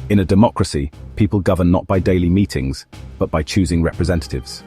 In a democracy, people govern not by daily meetings, but by choosing representatives.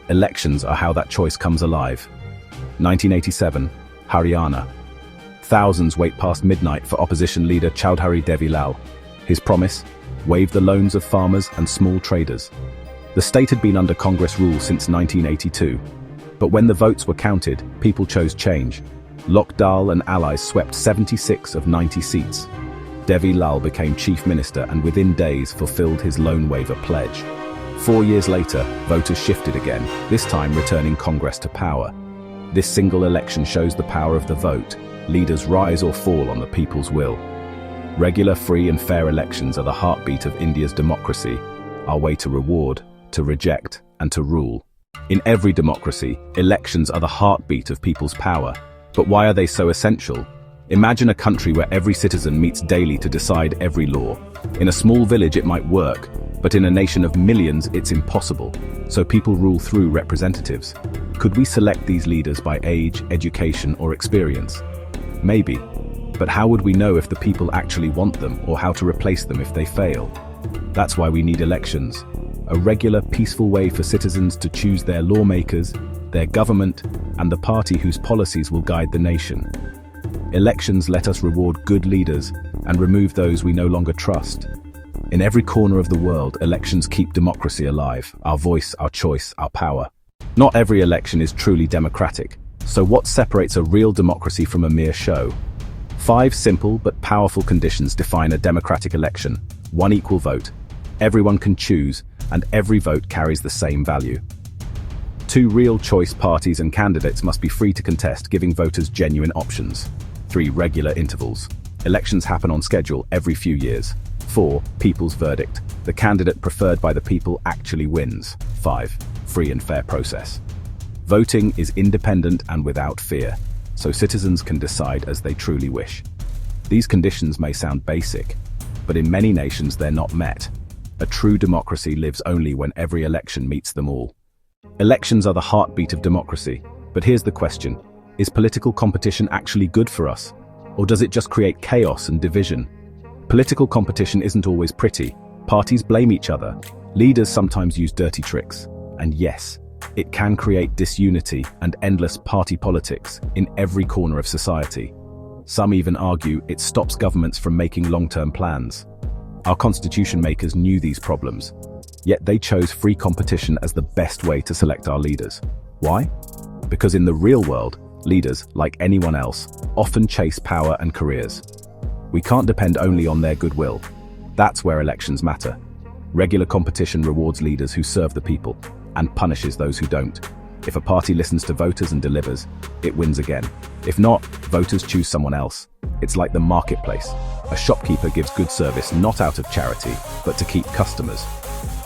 Elections are how that choice comes alive. 1987, Haryana. Thousands wait past midnight for opposition leader Chaudhary Devi Lal. His promise? Waive the loans of farmers and small traders. The state had been under Congress rule since 1982. But when the votes were counted, people chose change. Lok Dal and allies swept 76 of 90 seats. Devi Lal became chief minister and within days fulfilled his loan waiver pledge. 4 years later, voters shifted again, this time returning Congress to power. This single election shows the power of the vote. Leaders rise or fall on the people's will. Regular, free and fair elections are the heartbeat of India's democracy, our way to reward, to reject, and to rule. In every democracy, elections are the heartbeat of people's power. But why are they so essential? Imagine a country where every citizen meets daily to decide every law. In a small village it might work, but in a nation of millions it's impossible. So people rule through representatives. Could we select these leaders by age, education, or experience? Maybe. But how would we know if the people actually want them or how to replace them if they fail? That's why we need elections. A regular, peaceful way for citizens to choose their lawmakers, their government, and the party whose policies will guide the nation. Elections let us reward good leaders and remove those we no longer trust. In every corner of the world, elections keep democracy alive, our voice, our choice, our power. Not every election is truly democratic, so what separates a real democracy from a mere show? 5 simple but powerful conditions define a democratic election. 1 equal vote. Everyone can choose, and every vote carries the same value. 2 real choice parties and candidates must be free to contest, giving voters genuine options. 3 regular intervals. Elections happen on schedule every few years. 4 people's verdict. The candidate preferred by the people actually wins. 5 free and fair process. Voting is independent and without fear, so citizens can decide as they truly wish. These conditions may sound basic, but in many nations they're not met. A true democracy lives only when every election meets them all. Elections are the heartbeat of democracy, but here's the question. Is political competition actually good for us? Or does it just create chaos and division? Political competition isn't always pretty. Parties blame each other. Leaders sometimes use dirty tricks. And yes, it can create disunity and endless party politics in every corner of society. Some even argue it stops governments from making long-term plans. Our constitution makers knew these problems, yet they chose free competition as the best way to select our leaders. Why? Because in the real world, leaders, like anyone else, often chase power and careers. We can't depend only on their goodwill. That's where elections matter. Regular competition rewards leaders who serve the people and punishes those who don't. If a party listens to voters and delivers, it wins again. If not, voters choose someone else. It's like the marketplace. A shopkeeper gives good service not out of charity, but to keep customers.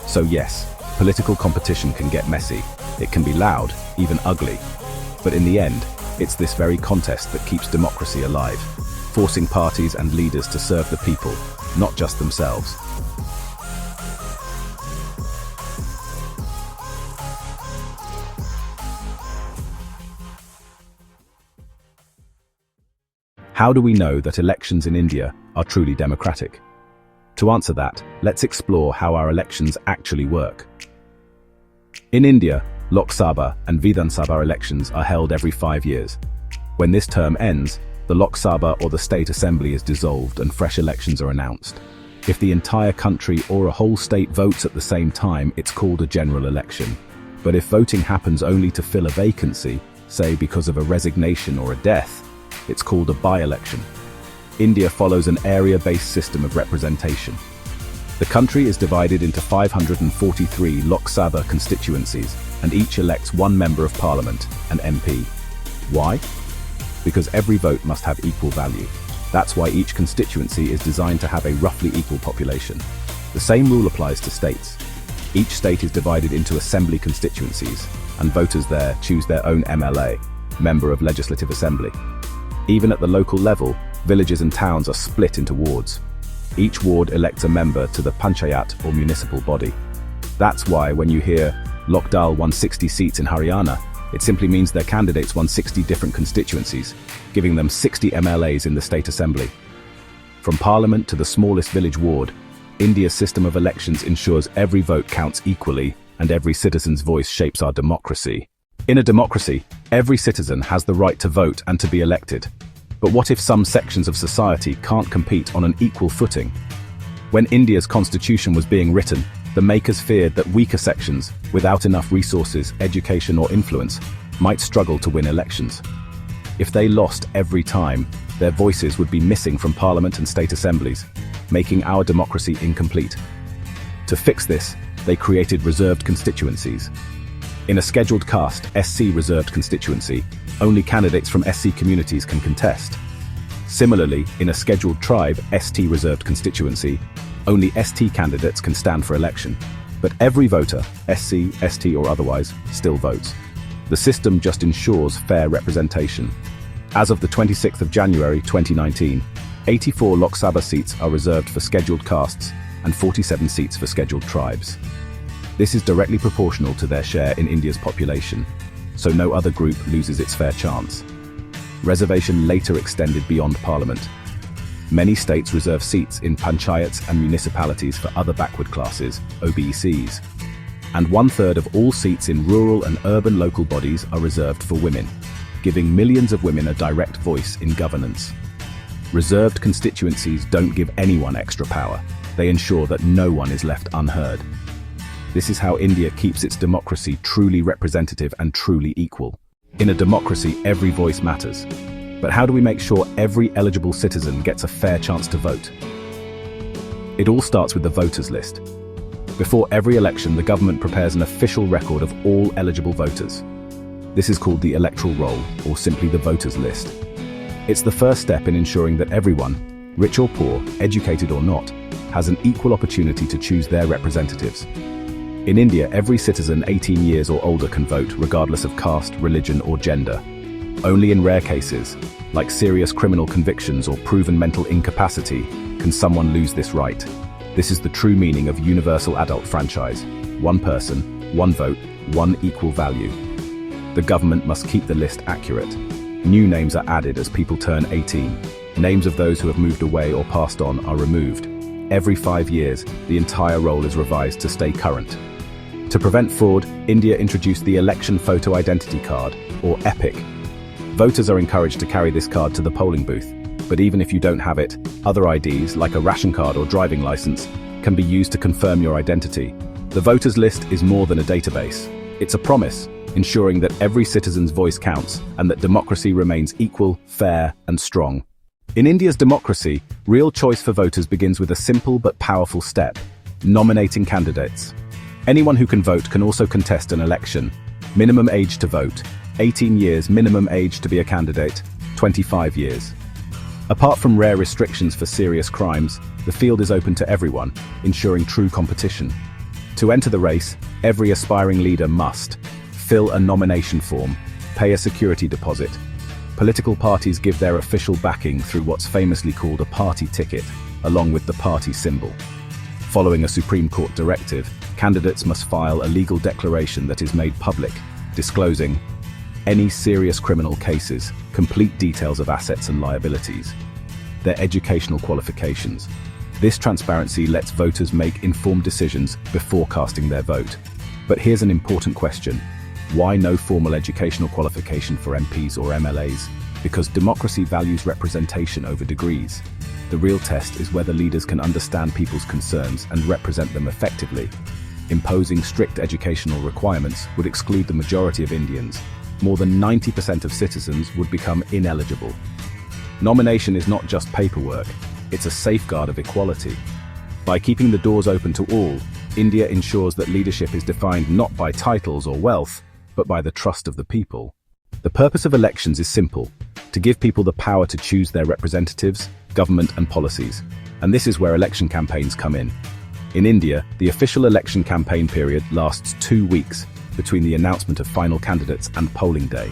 So yes, political competition can get messy. It can be loud, even ugly. But in the end, it's this very contest that keeps democracy alive, forcing parties and leaders to serve the people, not just themselves. How do we know that elections in India are truly democratic? To answer that, let's explore how our elections actually work. In India, Lok Sabha and Vidhan Sabha elections are held every 5 years. When this term ends, the Lok Sabha or the state assembly is dissolved and fresh elections are announced. If the entire country or a whole state votes at the same time, it's called a general election. But if voting happens only to fill a vacancy, say because of a resignation or a death, it's called a by-election. India follows an area-based system of representation. The country is divided into 543 Lok Sabha constituencies, and each elects 1 member of parliament, an MP. Why? Because every vote must have equal value. That's why each constituency is designed to have a roughly equal population. The same rule applies to states. Each state is divided into assembly constituencies, and voters there choose their own MLA, member of Legislative Assembly. Even at the local level, villages and towns are split into wards. Each ward elects a member to the panchayat or municipal body. That's why when you hear Lok Dal won 60 seats in Haryana, it simply means their candidates won 60 different constituencies, giving them 60 MLAs in the state assembly. From parliament to the smallest village ward, India's system of elections ensures every vote counts equally and every citizen's voice shapes our democracy. In a democracy, every citizen has the right to vote and to be elected. But what if some sections of society can't compete on an equal footing? When India's constitution was being written, the makers feared that weaker sections, without enough resources, education or influence, might struggle to win elections. If they lost every time, their voices would be missing from parliament and state assemblies, making our democracy incomplete. To fix this, they created reserved constituencies. In a scheduled caste, SC reserved constituency, only candidates from SC communities can contest. Similarly, in a scheduled tribe, ST reserved constituency, only ST candidates can stand for election. But every voter, SC, ST or otherwise, still votes. The system just ensures fair representation. As of the 26th of January 2019, 84 Lok Sabha seats are reserved for scheduled castes and 47 seats for scheduled tribes. This is directly proportional to their share in India's population, so no other group loses its fair chance. Reservation later extended beyond parliament. Many states reserve seats in panchayats and municipalities for other backward classes, OBCs. And 1/3 of all seats in rural and urban local bodies are reserved for women, giving millions of women a direct voice in governance. Reserved constituencies don't give anyone extra power. They ensure that no one is left unheard. This is how India keeps its democracy truly representative and truly equal. In a democracy, every voice matters. But how do we make sure every eligible citizen gets a fair chance to vote? It all starts with the voters list. Before every election, the government prepares an official record of all eligible voters. This is called the electoral roll, or simply the voters list. It's the first step in ensuring that everyone, rich or poor, educated or not, has an equal opportunity to choose their representatives. In India, every citizen 18 years or older can vote, regardless of caste, religion or gender. Only in rare cases, like serious criminal convictions or proven mental incapacity, can someone lose this right. This is the true meaning of universal adult franchise. One person, one vote, one equal value. The government must keep the list accurate. New names are added as people turn 18. Names of those who have moved away or passed on are removed. Every 5 years, the entire roll is revised to stay current. To prevent fraud, India introduced the Election Photo Identity Card, or EPIC. Voters are encouraged to carry this card to the polling booth, but even if you don't have it, other IDs, like a ration card or driving license, can be used to confirm your identity. The voters list is more than a database. It's a promise, ensuring that every citizen's voice counts and that democracy remains equal, fair, and strong. In India's democracy, real choice for voters begins with a simple but powerful step: nominating candidates. Anyone who can vote can also contest an election. Minimum age to vote: 18 years. Minimum age to be a candidate: 25 years. Apart from rare restrictions for serious crimes, the field is open to everyone, ensuring true competition. To enter the race, every aspiring leader must fill a nomination form, pay a security deposit. Political parties give their official backing through what's famously called a party ticket, along with the party symbol. Following a Supreme Court directive, candidates must file a legal declaration that is made public, disclosing any serious criminal cases, complete details of assets and liabilities, their educational qualifications. This transparency lets voters make informed decisions before casting their vote. But here's an important question. Why no formal educational qualification for MPs or MLAs? Because democracy values representation over degrees. The real test is whether leaders can understand people's concerns and represent them effectively. Imposing strict educational requirements would exclude the majority of Indians. More than 90% of citizens would become ineligible. Nomination is not just paperwork, it's a safeguard of equality. By keeping the doors open to all, India ensures that leadership is defined not by titles or wealth, but by the trust of the people. The purpose of elections is simple: to give people the power to choose their representatives, government and policies. And this is where election campaigns come in. In India, the official election campaign period lasts 2 weeks between the announcement of final candidates and polling day.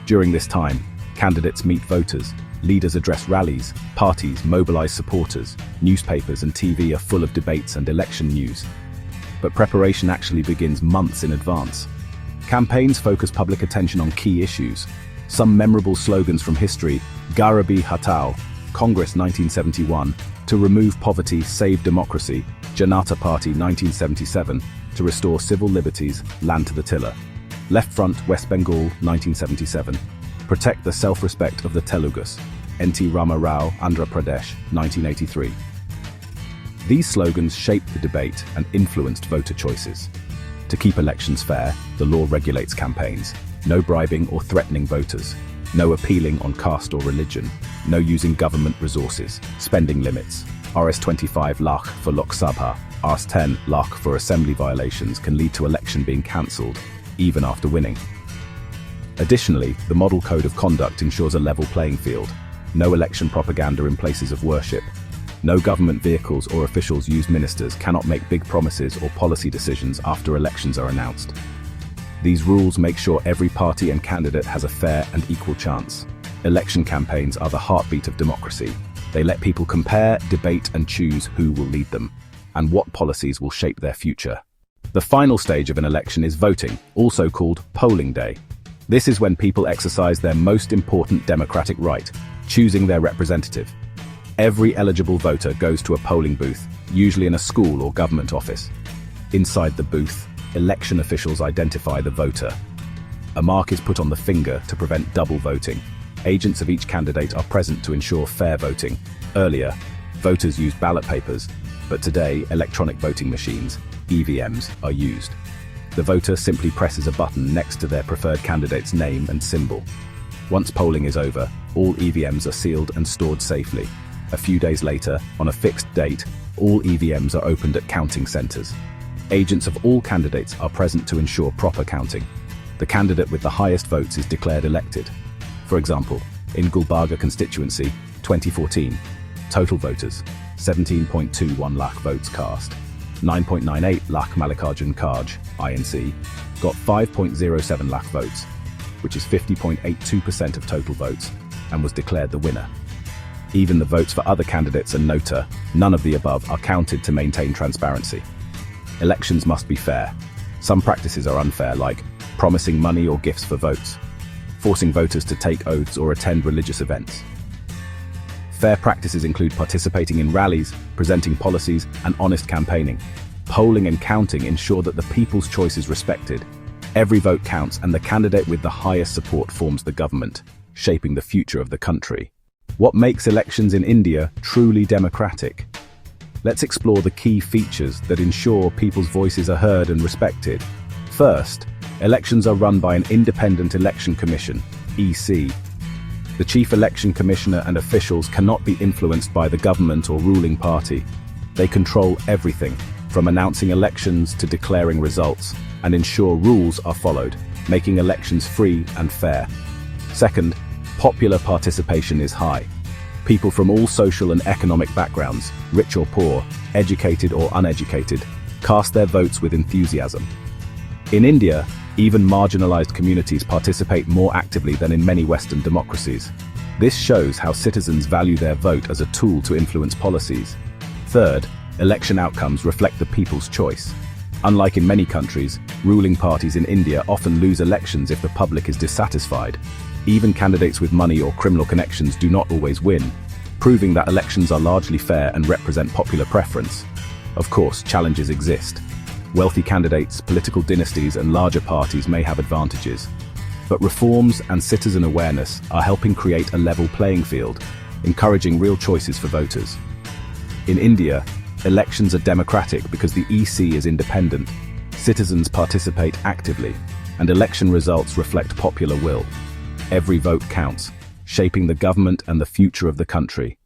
During this time, candidates meet voters, leaders address rallies, parties mobilize supporters, newspapers and TV are full of debates and election news. But preparation actually begins months in advance. Campaigns focus public attention on key issues. Some memorable slogans from history: Garibi Hatao, Congress 1971, to remove poverty, save democracy, Janata Party 1977, to restore civil liberties, land to the tiller. Left Front, West Bengal 1977, protect the self-respect of the Telugus, N.T. Rama Rao, Andhra Pradesh 1983. These slogans shaped the debate and influenced voter choices. To keep elections fair, the law regulates campaigns. No bribing or threatening voters. No appealing on caste or religion. No using government resources. Spending limits. Rs 25 lakh for Lok Sabha, Rs 10 lakh for assembly violations can lead to election being cancelled, even after winning. Additionally, the Model Code of Conduct ensures a level playing field. No election propaganda in places of worship. No government vehicles or officials used. Ministers cannot make big promises or policy decisions after elections are announced. These rules make sure every party and candidate has a fair and equal chance. Election campaigns are the heartbeat of democracy. They let people compare, debate, and choose who will lead them, and what policies will shape their future. The final stage of an election is voting, also called polling day. This is when people exercise their most important democratic right, choosing their representative. Every eligible voter goes to a polling booth, usually in a school or government office. Inside the booth, election officials identify the voter. A mark is put on the finger to prevent double voting. Agents of each candidate are present to ensure fair voting. Earlier, voters used ballot papers, but today electronic voting machines, EVMs, are used. The voter simply presses a button next to their preferred candidate's name and symbol. Once polling is over, all EVMs are sealed and stored safely. A few days later, on a fixed date, all EVMs are opened at counting centres. Agents of all candidates are present to ensure proper counting. The candidate with the highest votes is declared elected. For example, in Gulbarga constituency, 2014, total voters, 17.21 lakh votes cast. 9.98 lakh Mallikarjun Kharge, INC, got 5.07 lakh votes, which is 50.82% of total votes, and was declared the winner. Even the votes for other candidates and Nota, none of the above, are counted to maintain transparency. Elections must be fair. Some practices are unfair, like promising money or gifts for votes, forcing voters to take oaths or attend religious events. Fair practices include participating in rallies, presenting policies, and honest campaigning. Polling and counting ensure that the people's choice is respected. Every vote counts, and the candidate with the highest support forms the government, shaping the future of the country. What makes elections in India truly democratic? Let's explore the key features that ensure people's voices are heard and respected. First, elections are run by an independent election commission, EC. The chief election commissioner and officials cannot be influenced by the government or ruling party. They control everything, from announcing elections to declaring results, and ensure rules are followed, making elections free and fair. Second, popular participation is high. People from all social and economic backgrounds, rich or poor, educated or uneducated, cast their votes with enthusiasm. In India, even marginalized communities participate more actively than in many Western democracies. This shows how citizens value their vote as a tool to influence policies. Third, election outcomes reflect the people's choice. Unlike in many countries, ruling parties in India often lose elections if the public is dissatisfied. Even candidates with money or criminal connections do not always win, proving that elections are largely fair and represent popular preference. Of course, challenges exist. Wealthy candidates, political dynasties, and larger parties may have advantages. But reforms and citizen awareness are helping create a level playing field, encouraging real choices for voters. In India, elections are democratic because the EC is independent, citizens participate actively, and election results reflect popular will. Every vote counts, shaping the government and the future of the country.